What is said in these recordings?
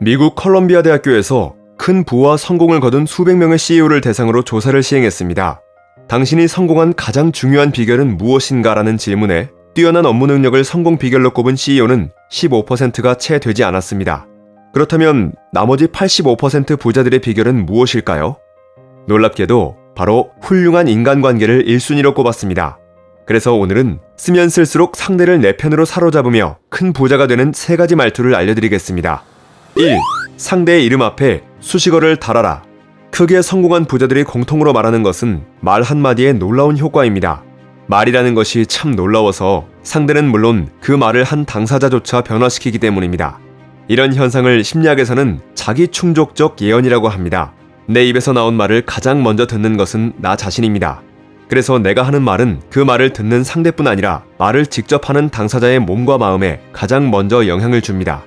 미국 컬럼비아 대학교에서 큰 부와 성공을 거둔 수백 명의 CEO를 대상으로 조사를 시행했습니다. 당신이 성공한 가장 중요한 비결은 무엇인가라는 질문에 뛰어난 업무 능력을 성공 비결로 꼽은 CEO는 15%가 채 되지 않았습니다. 그렇다면 나머지 85% 부자들의 비결은 무엇일까요? 놀랍게도 바로 훌륭한 인간관계를 1순위로 꼽았습니다. 그래서 오늘은 쓰면 쓸수록 상대를 내 편으로 사로잡으며 큰 부자가 되는 3가지 말투를 알려드리겠습니다. 1. 상대의 이름 앞에 수식어를 달아라. 크게 성공한 부자들이 공통으로 말하는 것은 말 한마디에 놀라운 효과입니다. 말이라는 것이 참 놀라워서 상대는 물론 그 말을 한 당사자조차 변화시키기 때문입니다. 이런 현상을 심리학에서는 자기충족적 예언이라고 합니다. 내 입에서 나온 말을 가장 먼저 듣는 것은 나 자신입니다. 그래서 내가 하는 말은 그 말을 듣는 상대뿐 아니라 말을 직접 하는 당사자의 몸과 마음에 가장 먼저 영향을 줍니다.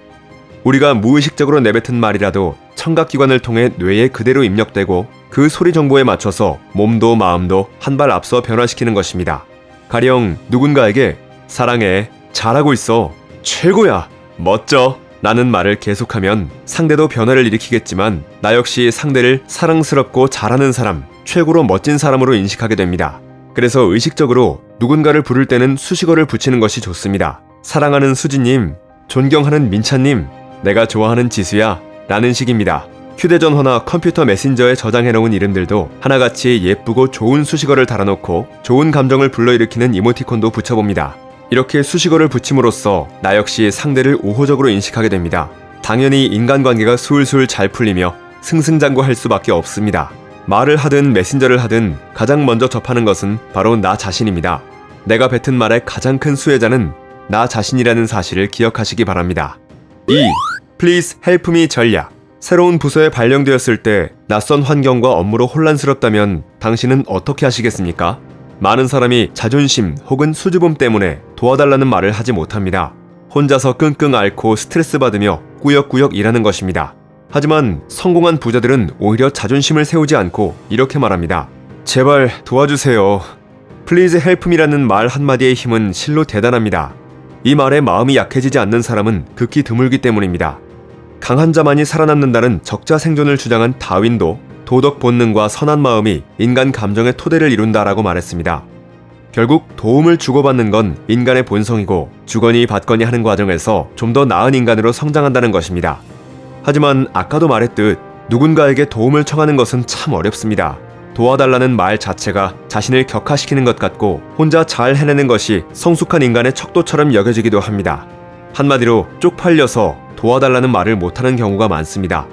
우리가 무의식적으로 내뱉은 말이라도 청각기관을 통해 뇌에 그대로 입력되고 그 소리 정보에 맞춰서 몸도 마음도 한 발 앞서 변화시키는 것입니다. 가령 누군가에게 사랑해, 잘하고 있어, 최고야, 멋져 라는 말을 계속하면 상대도 변화를 일으키겠지만 나 역시 상대를 사랑스럽고 잘하는 사람, 최고로 멋진 사람으로 인식하게 됩니다. 그래서 의식적으로 누군가를 부를 때는 수식어를 붙이는 것이 좋습니다. 사랑하는 수지님, 존경하는 민찬님, 내가 좋아하는 지수야 라는 식입니다. 휴대전화나 컴퓨터 메신저에 저장해놓은 이름들도 하나같이 예쁘고 좋은 수식어를 달아놓고 좋은 감정을 불러일으키는 이모티콘도 붙여봅니다. 이렇게 수식어를 붙임으로써 나 역시 상대를 우호적으로 인식하게 됩니다. 당연히 인간관계가 술술 잘 풀리며 승승장구할 수밖에 없습니다. 말을 하든 메신저를 하든 가장 먼저 접하는 것은 바로 나 자신입니다. 내가 뱉은 말의 가장 큰 수혜자는 나 자신이라는 사실을 기억하시기 바랍니다. 2. Please help me 전략. 새로운 부서에 발령되었을 때 낯선 환경과 업무로 혼란스럽다면 당신은 어떻게 하시겠습니까? 많은 사람이 자존심 혹은 수줍음 때문에 도와달라는 말을 하지 못합니다. 혼자서 끙끙 앓고 스트레스 받으며 꾸역꾸역 일하는 것입니다. 하지만 성공한 부자들은 오히려 자존심을 세우지 않고 이렇게 말합니다. 제발 도와주세요. Please help me라는 말 한마디의 힘은 실로 대단합니다. 이 말에 마음이 약해지지 않는 사람은 극히 드물기 때문입니다. 강한 자만이 살아남는다는 적자 생존을 주장한 다윈도 도덕 본능과 선한 마음이 인간 감정의 토대를 이룬다라고 말했습니다. 결국 도움을 주고받는 건 인간의 본성이고 주거니 받거니 하는 과정에서 좀 더 나은 인간으로 성장한다는 것입니다. 하지만 아까도 말했듯 누군가에게 도움을 청하는 것은 참 어렵습니다. 도와달라는 말 자체가 자신을 격하시키는 것 같고 혼자 잘 해내는 것이 성숙한 인간의 척도처럼 여겨지기도 합니다. 한마디로 쪽팔려서 도와달라는 말을 못하는 경우가 많습니다.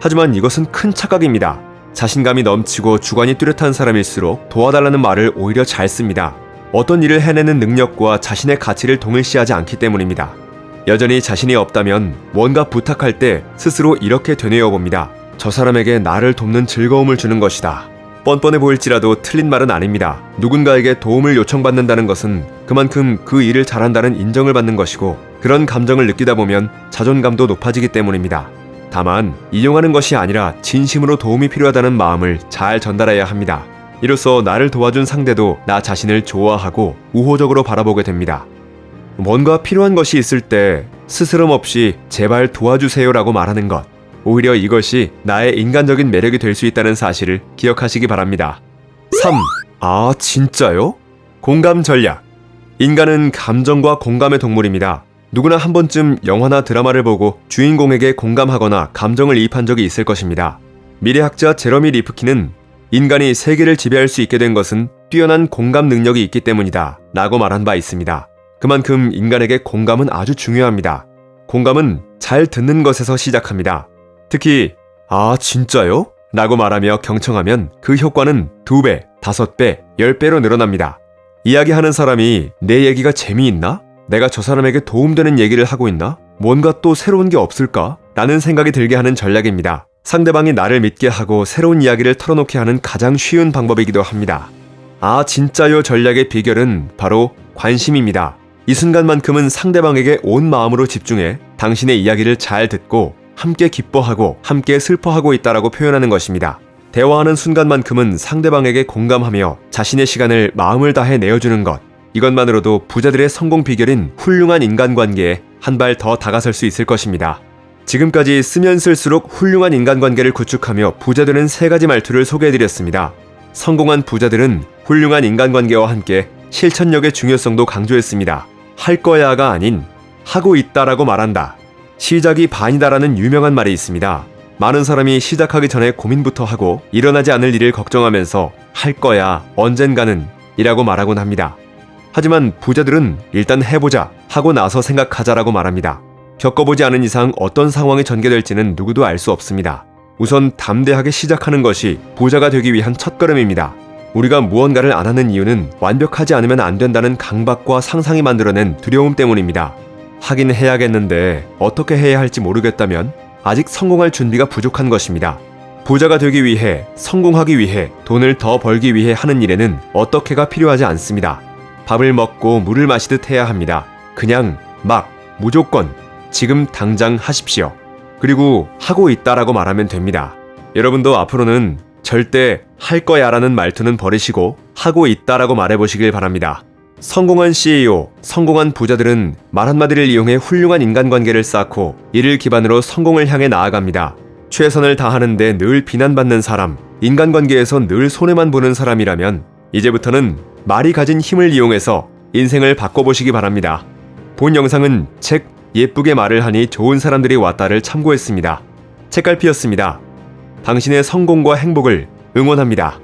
하지만 이것은 큰 착각입니다. 자신감이 넘치고 주관이 뚜렷한 사람일수록 도와달라는 말을 오히려 잘 씁니다. 어떤 일을 해내는 능력과 자신의 가치를 동일시하지 않기 때문입니다. 여전히 자신이 없다면 뭔가 부탁할 때 스스로 이렇게 되뇌어 봅니다. 저 사람에게 나를 돕는 즐거움을 주는 것이다. 뻔뻔해 보일지라도 틀린 말은 아닙니다. 누군가에게 도움을 요청받는다는 것은 그만큼 그 일을 잘한다는 인정을 받는 것이고 그런 감정을 느끼다 보면 자존감도 높아지기 때문입니다. 다만 이용하는 것이 아니라 진심으로 도움이 필요하다는 마음을 잘 전달해야 합니다. 이로써 나를 도와준 상대도 나 자신을 좋아하고 우호적으로 바라보게 됩니다. 뭔가 필요한 것이 있을 때 스스럼 없이 제발 도와주세요라고 말하는 것. 오히려 이것이 나의 인간적인 매력이 될 수 있다는 사실을 기억하시기 바랍니다. 3. 아, 진짜요? 공감 전략. 인간은 감정과 공감의 동물입니다. 누구나 한 번쯤 영화나 드라마를 보고 주인공에게 공감하거나 감정을 이입한 적이 있을 것입니다. 미래학자 제러미 리프킨은 인간이 세계를 지배할 수 있게 된 것은 뛰어난 공감 능력이 있기 때문이다 라고 말한 바 있습니다. 그만큼 인간에게 공감은 아주 중요합니다. 공감은 잘 듣는 것에서 시작합니다. 특히 아 진짜요? 라고 말하며 경청하면 그 효과는 2배, 5배, 10배로 늘어납니다. 이야기하는 사람이 내 얘기가 재미있나? 내가 저 사람에게 도움되는 얘기를 하고 있나? 뭔가 또 새로운 게 없을까? 라는 생각이 들게 하는 전략입니다. 상대방이 나를 믿게 하고 새로운 이야기를 털어놓게 하는 가장 쉬운 방법이기도 합니다. 아 진짜요 전략의 비결은 바로 관심입니다. 이 순간만큼은 상대방에게 온 마음으로 집중해 당신의 이야기를 잘 듣고 함께 기뻐하고 함께 슬퍼하고 있다라고 표현하는 것입니다. 대화하는 순간만큼은 상대방에게 공감하며 자신의 시간을 마음을 다해 내어주는 것. 이것만으로도 부자들의 성공 비결인 훌륭한 인간관계에 한 발 더 다가설 수 있을 것입니다. 지금까지 쓰면 쓸수록 훌륭한 인간관계를 구축하며 부자 되는 3가지 말투를 소개해드렸습니다. 성공한 부자들은 훌륭한 인간관계와 함께 실천력의 중요성도 강조했습니다. 할 거야가 아닌 하고 있다라고 말한다. 시작이 반이다라는 유명한 말이 있습니다. 많은 사람이 시작하기 전에 고민부터 하고 일어나지 않을 일을 걱정하면서 할 거야 언젠가는 이라고 말하곤 합니다. 하지만 부자들은 일단 해보자 하고 나서 생각하자라고 말합니다. 겪어보지 않은 이상 어떤 상황이 전개될지는 누구도 알 수 없습니다. 우선 담대하게 시작하는 것이 부자가 되기 위한 첫걸음입니다. 우리가 무언가를 안 하는 이유는 완벽하지 않으면 안 된다는 강박과 상상이 만들어낸 두려움 때문입니다. 하긴 해야겠는데 어떻게 해야 할지 모르겠다면 아직 성공할 준비가 부족한 것입니다. 부자가 되기 위해, 성공하기 위해, 돈을 더 벌기 위해 하는 일에는 어떻게가 필요하지 않습니다. 밥을 먹고 물을 마시듯 해야 합니다. 그냥 막 무조건 지금 당장 하십시오. 그리고 하고 있다라고 말하면 됩니다. 여러분도 앞으로는 절대 할 거야 라는 말투는 버리시고 하고 있다라고 말해보시길 바랍니다. 성공한 CEO, 성공한 부자들은 말 한마디를 이용해 훌륭한 인간관계를 쌓고 이를 기반으로 성공을 향해 나아갑니다. 최선을 다하는데 늘 비난받는 사람, 인간관계에서 늘 손해만 보는 사람이라면 이제부터는 말이 가진 힘을 이용해서 인생을 바꿔보시기 바랍니다. 본 영상은 책 예쁘게 말을 하니 좋은 사람들이 왔다를 참고했습니다. 책갈피였습니다. 당신의 성공과 행복을 응원합니다.